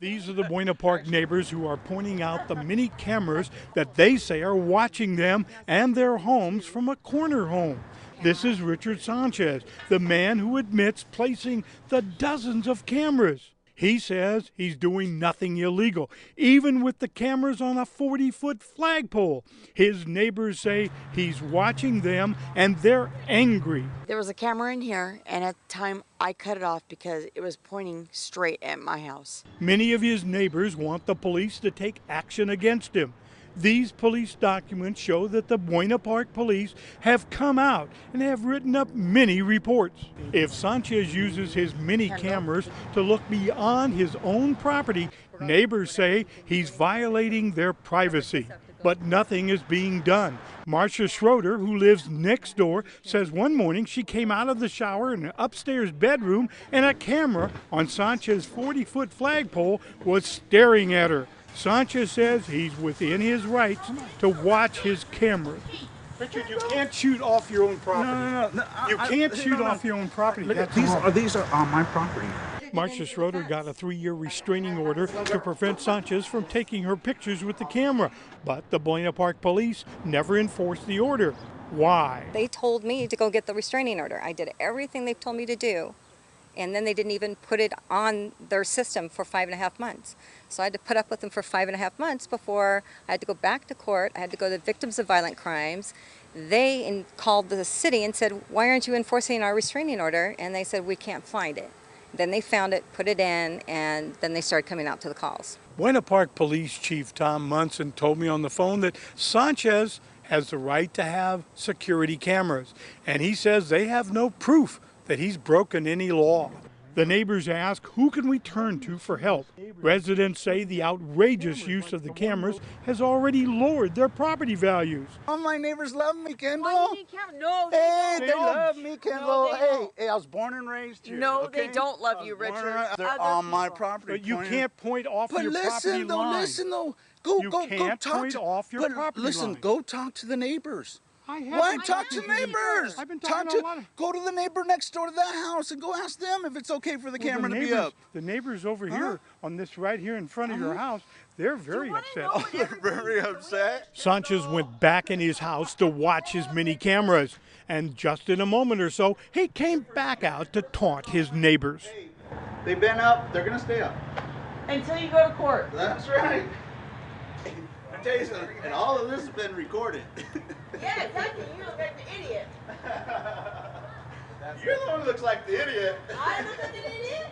These are the Buena Park neighbors who are pointing out the many cameras that they say are watching them and their homes from a corner home. This is Richard Sanchez, the man who admits placing the dozens of cameras. He says he's doing nothing illegal, even with the cameras on a 40-foot flagpole. His neighbors say he's watching them and they're angry. There was a camera in here, and at the time I cut it off because it was pointing straight at my house. Many of his neighbors want the police to take action against him. These police documents show that the Buena Park police have come out and have written up many reports. If Sanchez uses his many cameras to look beyond his own property, neighbors say he's violating their privacy. But nothing is being done. Marcia Schroeder, who lives next door, says one morning she came out of the shower in an upstairs bedroom and a camera on Sanchez's 40-foot flagpole was staring at her. Sanchez says he's within his rights to watch his camera. Richard, you can't shoot off your own property. No. You can't shoot off your own property. These are on my property. Marcia Schroeder got a 3-year restraining order to prevent Sanchez from taking her pictures with the camera. But the Buena Park police never enforced the order. Why? They told me to go get the restraining order. I did everything they've told me to do. And then they didn't even put it on their system for 5.5 months. So I had to put up with them for 5.5 months before I had to go back to court. I had to go to the Victims of Violent Crimes. They called the city and said, "Why aren't you enforcing our restraining order?" And they said, "We can't find it." Then they found it, put it in, and then they started coming out to the calls. Buena Park Police Chief Tom Munson told me on the phone that Sanchez has the right to have security cameras, and he says they have no proof that he's broken any law. The neighbors ask, who can we turn to for help? Residents say the outrageous use of the cameras has already lowered their property values. All my neighbors love me, Kendall. No, They love me, Kendall. No, Hey, I was born and raised here. No, okay? they don't love you, Richard. They're on my property. But you can't point off your property line. Listen though. Go can't talk point to off your property Listen, line. go talk to the neighbors. Why Talk to neighbors? I've been talking to a lot of... Go to the neighbor next door to that house and go ask them if it's okay for the camera to be up. The neighbors over here, on this right here in front of your house, they're very upset. Oh, they're very upset. Sanchez went back in his house to watch his many cameras, and just in a moment or so, he came back out to taunt his neighbors. They've been up. They're gonna stay up until you go to court. That's right. I tell you something, and all of this has been recorded. Yeah, exactly. You look like the idiot. You're the one who looks like the idiot. I look like an idiot.